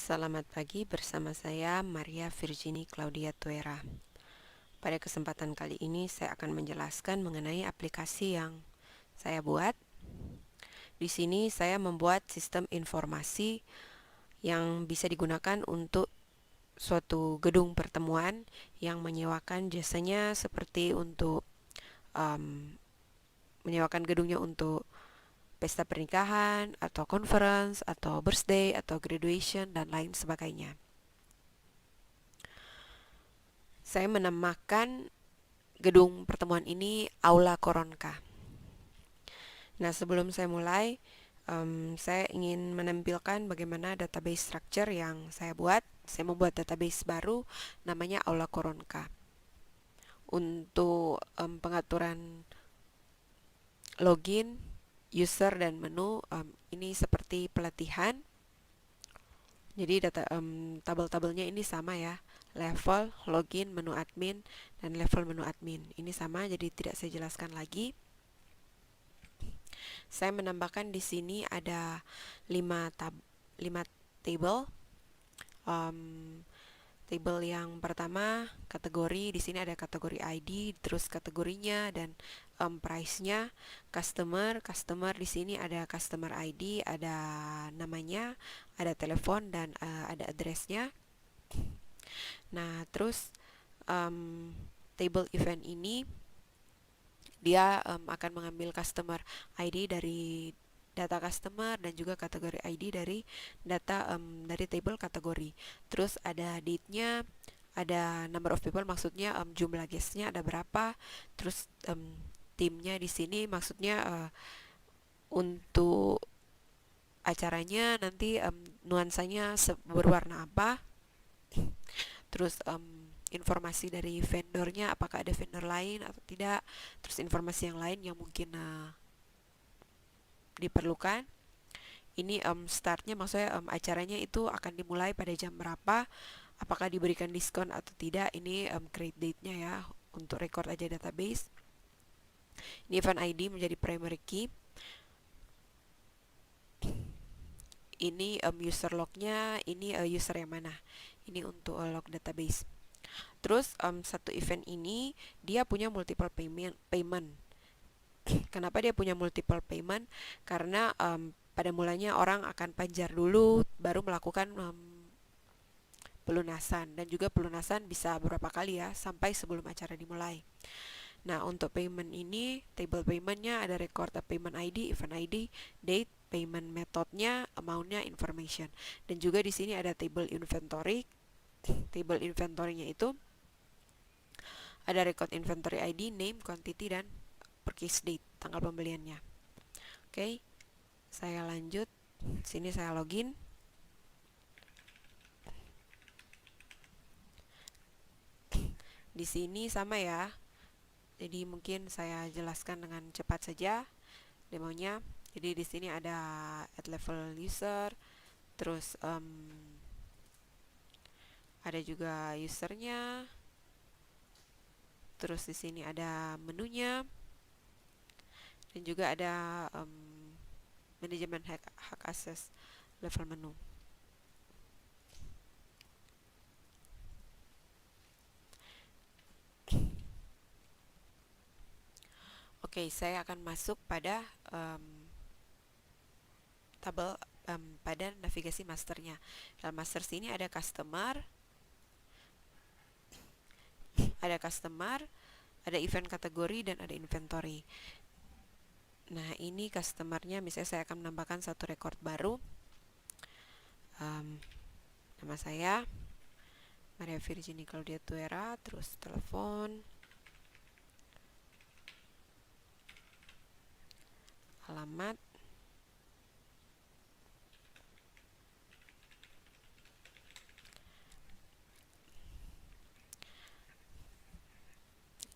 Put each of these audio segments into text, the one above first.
Selamat pagi, bersama saya Maria Virginie Claudia Tuera. Pada kesempatan kali ini saya akan menjelaskan mengenai aplikasi yang saya buat. Di sini saya membuat sistem informasi yang bisa digunakan untuk suatu gedung pertemuan yang menyewakan jasanya seperti untuk menyewakan gedungnya untuk pesta pernikahan, atau conference, atau birthday, atau graduation, dan lain sebagainya. Saya menamakan gedung pertemuan ini Aula Koronka. Nah, sebelum saya mulai, saya ingin menampilkan bagaimana database structure yang saya buat. Saya membuat database baru, namanya Aula Koronka. Untuk pengaturan login, user, dan menu, ini seperti pelatihan. Jadi tabel-tabelnya ini sama ya. Level, login, menu admin, dan level menu admin. Ini sama, jadi tidak saya jelaskan lagi. Saya menambahkan di sini ada 5 table. Table yang pertama kategori, di sini ada kategori ID, terus kategorinya dan price-nya. Customer di sini ada customer ID, ada namanya, ada telepon, dan ada address-nya. Nah, terus table event ini dia akan mengambil customer ID dari data customer dan juga kategori ID dari data dari table kategori. Terus ada date-nya, ada number of people, maksudnya jumlah guest-nya ada berapa. Terus timnya di sini maksudnya untuk acaranya nanti nuansanya berwarna apa. Terus informasi dari vendornya, apakah ada vendor lain atau tidak. Terus informasi yang lain yang mungkin diperlukan. Ini startnya, maksudnya acaranya itu akan dimulai pada jam berapa, apakah diberikan diskon atau tidak. Ini create date-nya ya, untuk record aja database. Ini event ID menjadi primary key. Ini user log-nya, ini user yang mana. Ini untuk log database. Terus satu event ini dia punya multiple payment. Kenapa dia punya multiple payment? Karena pada mulanya orang akan pajar dulu, baru melakukan pelunasan. Dan juga pelunasan bisa beberapa kali ya, sampai sebelum acara dimulai. Nah, untuk payment ini, table paymentnya ada record payment ID, event ID, date, payment methodnya, amountnya, information. Dan juga di sini ada table inventory. Table inventory-nya itu ada record inventory ID, name, quantity, dan purchase date, tanggal pembeliannya. Oke, saya lanjut. Sini saya login. Di sini sama ya. Jadi mungkin saya jelaskan dengan cepat saja demonya. Jadi di sini ada add level user, terus ada juga usernya. Terus di sini ada menunya, dan juga ada manajemen hak akses level menu. Oke, saya akan masuk pada tabel pada navigasi masternya. Dalam master sini ada customer, ada event kategori, dan ada inventory. Nah, ini customernya, misalnya saya akan menambahkan satu record baru. Nama saya Maria Virginie Claudia Tuera, terus telepon, alamat,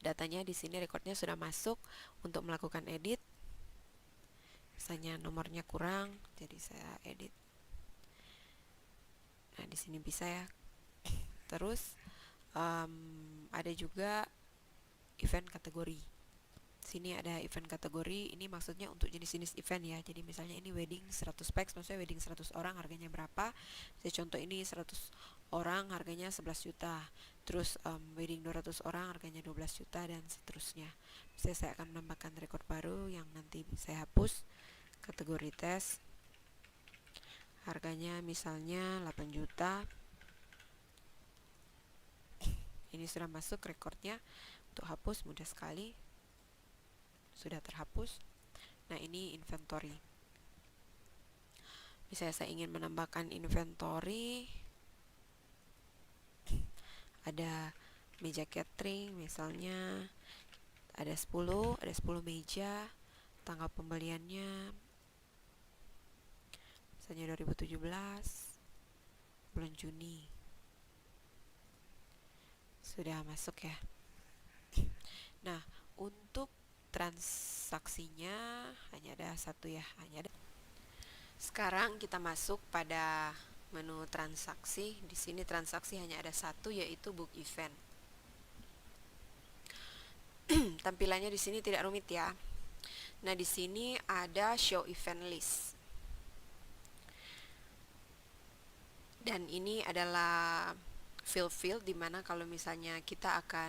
datanya di sini recordnya sudah masuk. Untuk melakukan edit, misalnya nomornya kurang, jadi saya edit. Nah, di sini bisa ya. Terus ada juga event kategori. Sini ada event kategori, ini maksudnya untuk jenis-jenis event ya. Jadi misalnya ini wedding 100 packs, maksudnya wedding 100 orang harganya berapa. Saya contoh ini 100 orang harganya 11 juta. Terus wedding 200 orang harganya 12 juta dan seterusnya. Saya akan menambahkan rekor baru yang nanti saya hapus. Kategori tes harganya misalnya 8 juta. Ini sudah masuk rekornya. Untuk hapus mudah sekali, sudah terhapus. Nah, ini inventory. Misalnya saya ingin menambahkan inventory, ada meja catering misalnya, ada 10 meja, tanggal pembeliannya misalnya 2017 bulan Juni. Sudah masuk ya. Nah, untuk transaksinya hanya ada satu ya, Sekarang kita masuk pada menu transaksi. Di sini transaksi hanya ada satu, yaitu book event. Tampilannya di sini tidak rumit ya. Nah, di sini ada show event list. Dan ini adalah field di mana kalau misalnya kita akan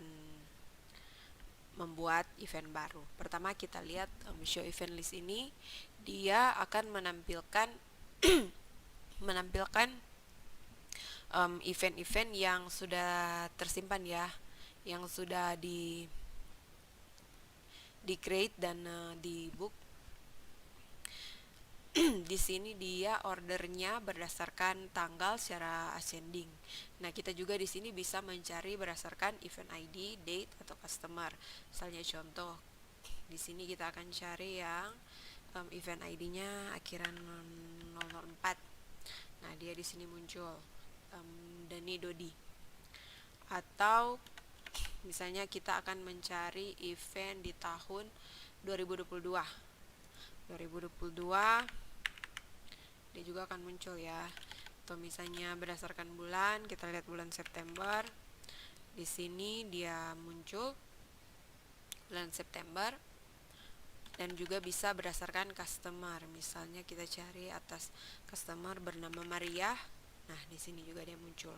membuat event baru. Pertama kita lihat show event list ini, dia akan menampilkan event-event yang sudah tersimpan ya, yang sudah di create dan di book. Di sini dia ordernya berdasarkan tanggal secara ascending. Nah, kita juga di sini bisa mencari berdasarkan event ID, date atau customer. Misalnya contoh, di sini kita akan cari yang event ID-nya akhiran 004. Nah, dia di sini muncul Dani Dodi. Atau misalnya kita akan mencari event di tahun 2022. Dia juga akan muncul ya. Atau misalnya berdasarkan bulan, kita lihat bulan September. Di sini dia muncul bulan September. Dan juga bisa berdasarkan customer. Misalnya kita cari atas customer bernama Maria. Nah, di sini juga dia muncul.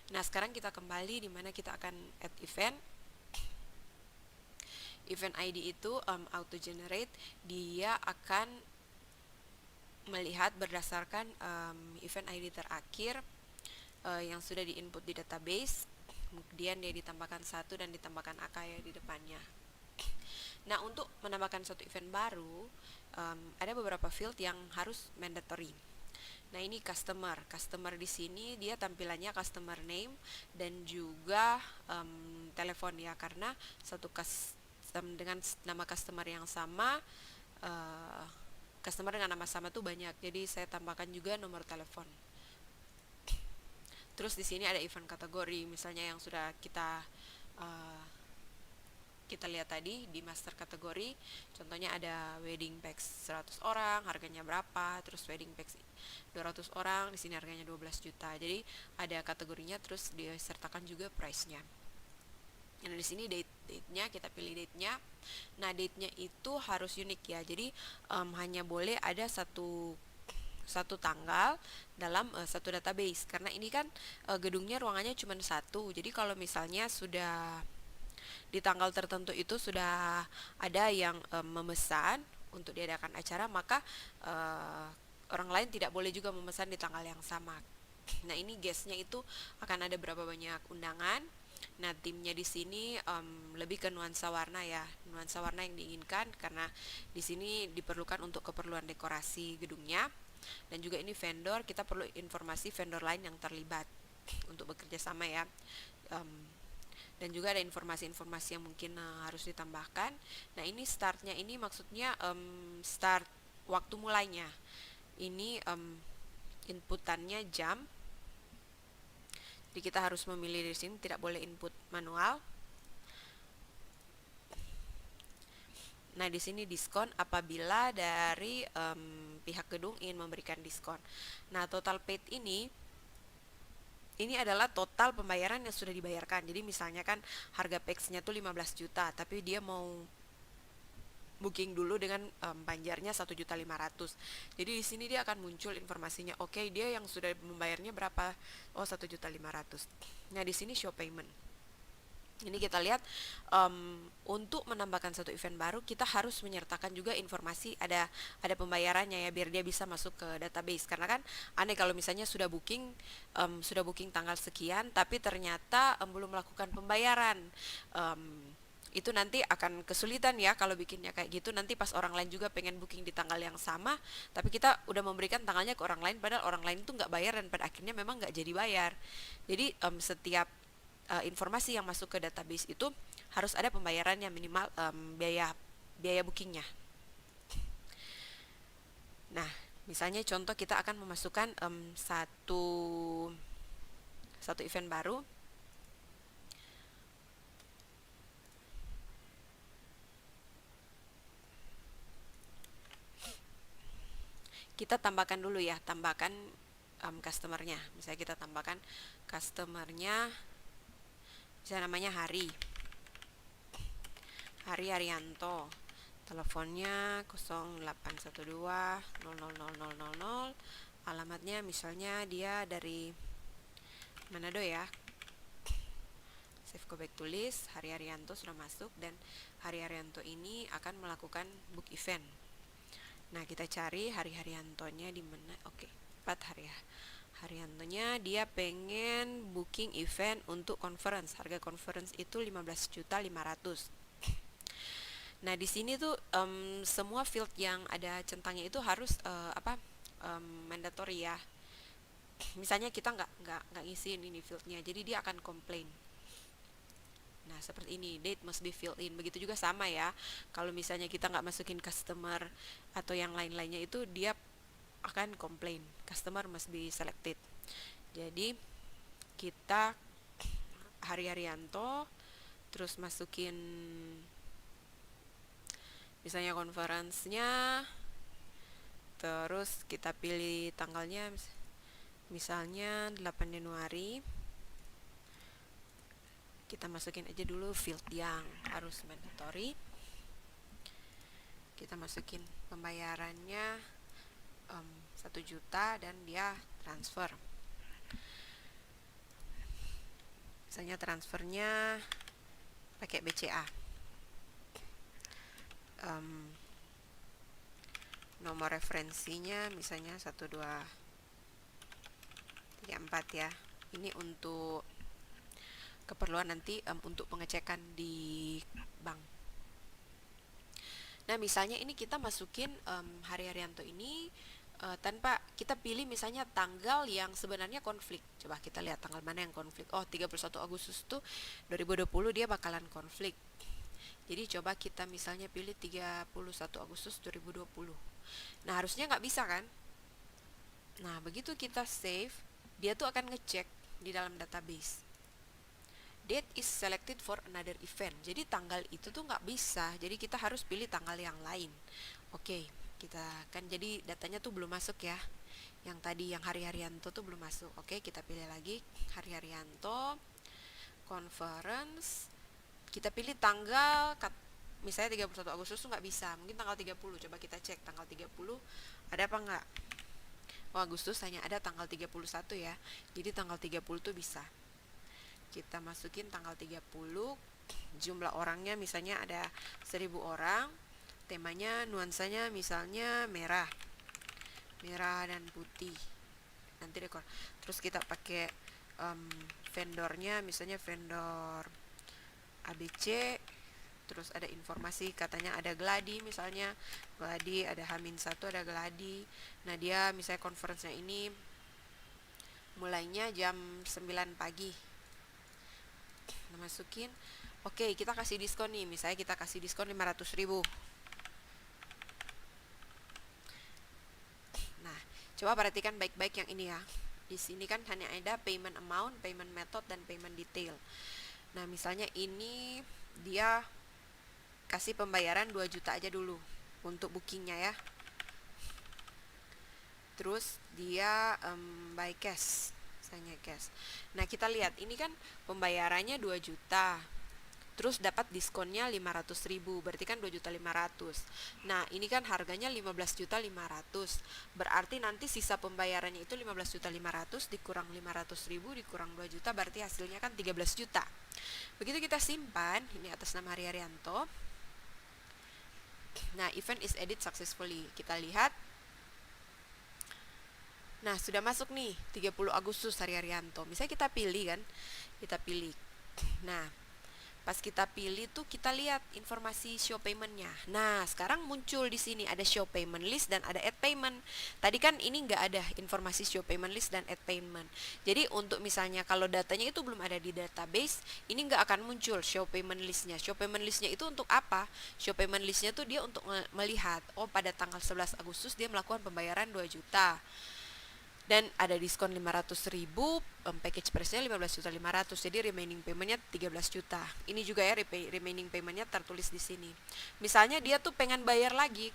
Nah, sekarang kita kembali di mana kita akan add event. Event ID itu auto generate, dia akan melihat berdasarkan event ID terakhir yang sudah di-input di database, kemudian dia ditambahkan 1 dan ditambahkan angka ya di depannya. Nah, untuk menambahkan satu event baru, ada beberapa field yang harus mandatory. Nah, ini customer di sini dia tampilannya customer name dan juga telepon ya, karena satu dengan nama customer yang sama, customer dengan nama sama tuh banyak, jadi saya tambahkan juga nomor telepon. Terus di sini ada event kategori, misalnya yang sudah kita lihat tadi di master kategori. Contohnya ada wedding packs 100 orang, harganya berapa, terus wedding packs 200 orang, di sini harganya 12 juta. Jadi ada kategorinya, terus disertakan juga price-nya. Nah, di sini date-nya kita pilih date-nya. Nah, date-nya itu harus unik ya. Jadi hanya boleh ada satu tanggal dalam satu database, karena ini kan gedungnya ruangannya cuma satu. Jadi kalau misalnya sudah di tanggal tertentu itu sudah ada yang memesan untuk diadakan acara, maka orang lain tidak boleh juga memesan di tanggal yang sama. Nah, ini guest-nya itu akan ada berapa banyak undangan. Nah, timnya di sini lebih ke nuansa warna ya, nuansa warna yang diinginkan, karena di sini diperlukan untuk keperluan dekorasi gedungnya. Dan juga ini vendor, kita perlu informasi vendor lain yang terlibat untuk bekerja sama ya. Dan juga ada informasi-informasi yang mungkin harus ditambahkan. Nah, ini startnya ini maksudnya start waktu mulainya. Ini inputannya jam. Jadi kita harus memilih di sini, tidak boleh input manual. Nah, di sini diskon apabila dari pihak gedung ingin memberikan diskon. Nah, total paid ini ini adalah total pembayaran yang sudah dibayarkan. Jadi misalnya kan harga PX-nya tuh 15 juta, tapi dia mau booking dulu dengan panjarnya 1.500.000. Jadi di sini dia akan muncul informasinya. Oke, dia yang sudah membayarnya berapa? Oh, 1.500.000. Nah, di sini show payment. Ini kita lihat untuk menambahkan satu event baru kita harus menyertakan juga informasi ada pembayarannya ya, biar dia bisa masuk ke database. Karena kan aneh kalau misalnya sudah booking tanggal sekian tapi ternyata belum melakukan pembayaran. Itu nanti akan kesulitan ya kalau bikinnya kayak gitu. Nanti pas orang lain juga pengen booking di tanggal yang sama, tapi kita udah memberikan tanggalnya ke orang lain, padahal orang lain itu nggak bayar dan pada akhirnya memang nggak jadi bayar. Jadi setiap informasi yang masuk ke database itu harus ada pembayarannya, minimal biaya bookingnya. Nah, misalnya contoh kita akan memasukkan satu event baru. Kita tambahkan dulu ya, tambahkan customernya. Misalnya kita tambahkan customernya, misalnya namanya Hari Haryanto, teleponnya 0812 000000, alamatnya misalnya dia dari Manado ya. Save go back tulis, Hari Haryanto sudah masuk, dan Hari Haryanto ini akan melakukan book event. Nah, kita cari Hari Haryantonya di mana. Oke, 4 Hari Haryantonya dia pengen booking event untuk conference. Harga conference itu 15.500.000. Nah, di sini tuh semua field yang ada centangnya itu harus mandatory ya. Misalnya kita nggak ngisiin ini fieldnya, jadi dia akan komplain. Nah, seperti ini, date must be filled in. Begitu juga sama ya, kalau misalnya kita nggak masukin customer atau yang lain-lainnya, itu dia akan komplain. Customer must be selected. Jadi kita Hari Haryanto, terus masukin misalnya conference-nya, terus kita pilih tanggalnya misalnya 8 Januari. Kita masukin aja dulu field yang harus mandatory. Kita masukin pembayarannya 1 juta dan dia transfer. Misalnya transfernya pakai BCA. Nomor referensinya misalnya 1234 ya. Ini untuk keperluan nanti untuk pengecekan di bank. Nah, misalnya ini kita masukin Hari Haryanto ini tanpa kita pilih misalnya tanggal yang sebenarnya konflik. Coba kita lihat tanggal mana yang konflik. Oh, 31 Agustus tuh 2020 dia bakalan konflik. Jadi coba kita misalnya pilih 31 Agustus 2020. Nah, harusnya nggak bisa kan? Nah, begitu kita save, dia tuh akan ngecek di dalam database. Date is selected for another event. Jadi tanggal itu tuh nggak bisa. Jadi kita harus pilih tanggal yang lain. Oke, kita kan jadi datanya tuh belum masuk ya. Yang tadi yang Hari Haryanto tuh belum masuk. Oke, kita pilih lagi Hari Haryanto conference. Kita pilih tanggal misalnya 31 Agustus tuh nggak bisa, mungkin tanggal 30. Coba kita cek tanggal 30 ada apa nggak. Oh, Agustus hanya ada tanggal 31 ya, jadi tanggal 30 tuh bisa. Kita masukin tanggal 30, jumlah orangnya misalnya ada 1000 orang, temanya nuansanya misalnya merah dan putih, nanti dekor. Terus kita pakai vendornya misalnya vendor ABC, terus ada informasi katanya ada gladi, misalnya gladi ada H-1, ada gladi. Nah, dia misalnya conference-nya ini mulainya jam 9 pagi. Nah, masukin. Oke, kita kasih diskon nih, misalnya kita kasih diskon 500.000. Nah, coba perhatikan baik-baik yang ini ya. Di sini kan hanya ada payment amount, payment method, dan payment detail. Nah, misalnya ini dia kasih pembayaran 2 juta aja dulu untuk bookingnya ya. Terus dia by cash misalnya cash. Nah, kita lihat ini kan pembayarannya 2 juta. Terus dapat diskonnya 500.000, berarti kan 2.500.000. Nah, ini kan harganya 15.500.000. Berarti nanti sisa pembayarannya itu 15.500.000 dikurang 500.000 dikurang 2 juta, berarti hasilnya kan 13 juta. Begitu kita simpan, ini atas nama Hari Haryanto. Nah, event is edit successfully. Kita lihat. Nah, sudah masuk nih 30 Agustus Hari Haryanto. Misalnya kita pilih kan, kita pilih. Nah, pas kita pilih tuh kita lihat informasi show paymentnya. Nah, sekarang muncul di sini ada show payment list dan ada add payment. Tadi kan ini nggak ada informasi show payment list dan add payment. Jadi untuk misalnya kalau datanya itu belum ada di database, ini nggak akan muncul show payment listnya. Show payment listnya itu untuk apa? Show payment listnya tuh dia untuk melihat, oh pada tanggal 11 Agustus dia melakukan pembayaran 2 juta. Dan ada diskon 500.000, package price-nya 15.500.000, jadi remaining payment-nya 13 juta. Ini juga ya remaining payment-nya tertulis di sini. Misalnya dia tuh pengen bayar lagi,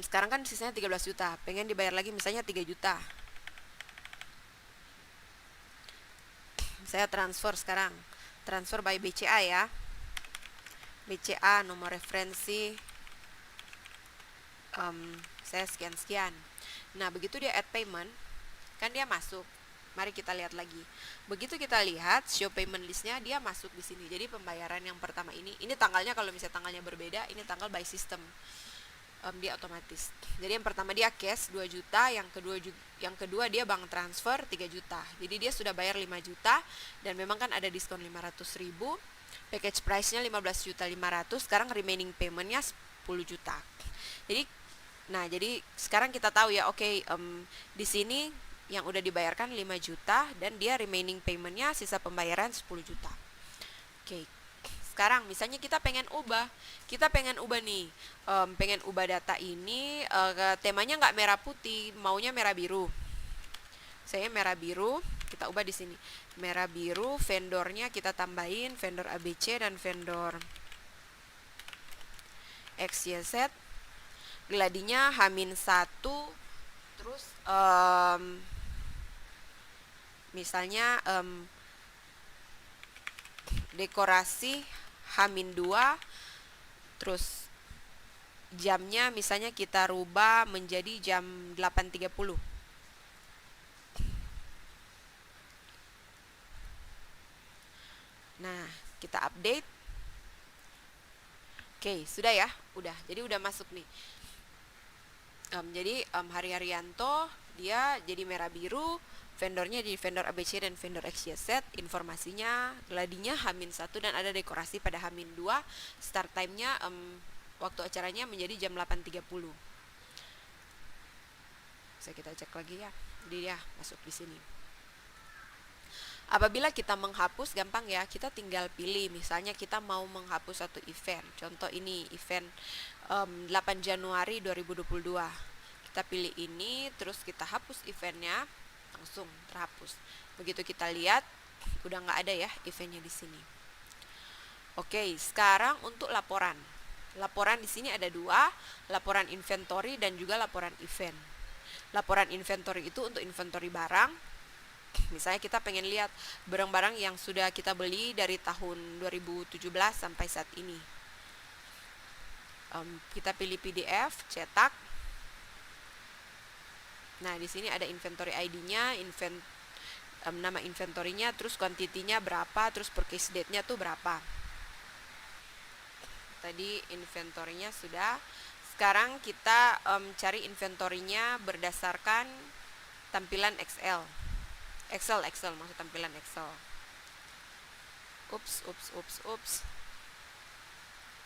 sekarang kan sisanya 13 juta, pengen dibayar lagi misalnya 3 juta. Saya transfer sekarang, transfer by BCA ya. BCA nomor referensi saya sekian-sekian. Nah, begitu dia add payment, kan dia masuk. Mari kita lihat lagi. Begitu kita lihat show payment listnya, dia masuk di sini. Jadi pembayaran yang pertama ini tanggalnya, kalau misalnya tanggalnya berbeda, ini tanggal by system. Dia otomatis. Jadi yang pertama dia cash 2 juta, yang kedua dia bank transfer 3 juta. Jadi dia sudah bayar 5 juta dan memang kan ada diskon 500.000. Package price-nya 15.500.000, sekarang remaining payment-nya 10 juta. Jadi sekarang kita tahu ya, di sini yang udah dibayarkan 5 juta dan dia remaining payment-nya sisa pembayaran 10 juta. Sekarang misalnya kita pengen ubah nih, pengen ubah data ini, temanya nggak merah putih, maunya merah biru. Saya merah biru, kita ubah di sini. Merah biru, vendornya kita tambahin vendor ABC dan vendor XYZ. Gladinya H-1, terus misalnya dekorasi H-2, terus jamnya misalnya kita rubah menjadi jam 8.30. Nah, kita update. Sudah ya, jadi udah masuk nih. Jadi Hari Haryanto dia jadi merah biru, vendornya jadi vendor ABC dan vendor XYZ, informasinya gladinya H-1 dan ada dekorasi pada H-2. Start time-nya waktu acaranya menjadi jam 8.30. Kita cek lagi ya. Jadi dia masuk di sini. Apabila kita menghapus, gampang ya, kita tinggal pilih. Misalnya kita mau menghapus satu event. Contoh ini event 8 Januari 2022. Kita pilih ini, terus kita hapus eventnya, langsung terhapus. Begitu kita lihat, udah nggak ada ya eventnya di sini. Sekarang untuk laporan. Laporan di sini ada 2, laporan inventory dan juga laporan event. Laporan inventory itu untuk inventory barang. Misalnya kita pengen lihat barang-barang yang sudah kita beli dari tahun 2017 sampai saat ini. Kita pilih PDF, cetak. Nah, di sini ada inventory ID-nya, nama inventory-nya, terus quantity-nya berapa, terus purchase date-nya tuh berapa. Tadi inventory-nya sudah. Sekarang kita cari inventory-nya berdasarkan tampilan Excel, maksud tampilan Excel. Ups.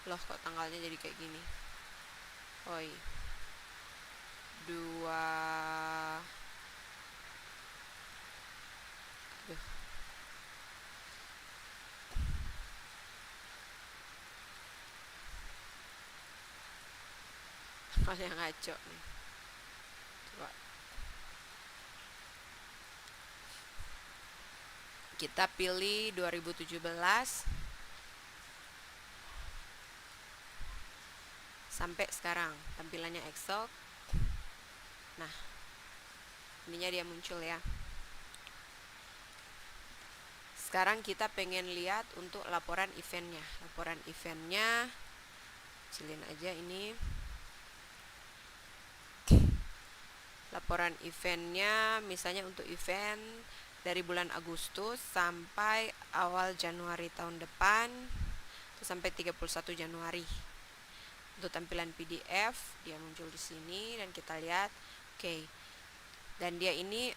Loh, kok tanggalnya jadi kayak gini? 2. Tanggalnya ngaco nih. Coba kita pilih 2017 sampai sekarang tampilannya Excel. Nah, ininya dia muncul ya. Sekarang kita pengen lihat untuk laporan eventnya. Laporan eventnya, kecilin aja ini. Laporan eventnya, misalnya untuk event dari bulan Agustus sampai awal Januari tahun depan, atau sampai 31 Januari. Untuk tampilan PDF, dia muncul di sini dan kita lihat, oke. Dan dia ini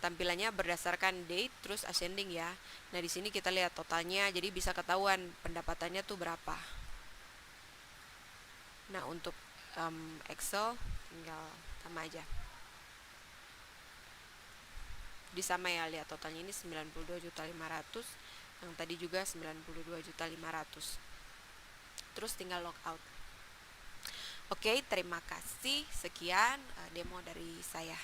tampilannya berdasarkan date terus ascending ya. Nah, di sini kita lihat totalnya, jadi bisa ketahuan pendapatannya tuh berapa. Nah, untuk Excel tinggal sama aja. Di sama ya, lihat totalnya ini 92.500.000, yang tadi juga 92.500.000. Terus tinggal logout. Oke, terima kasih. Sekian demo dari saya.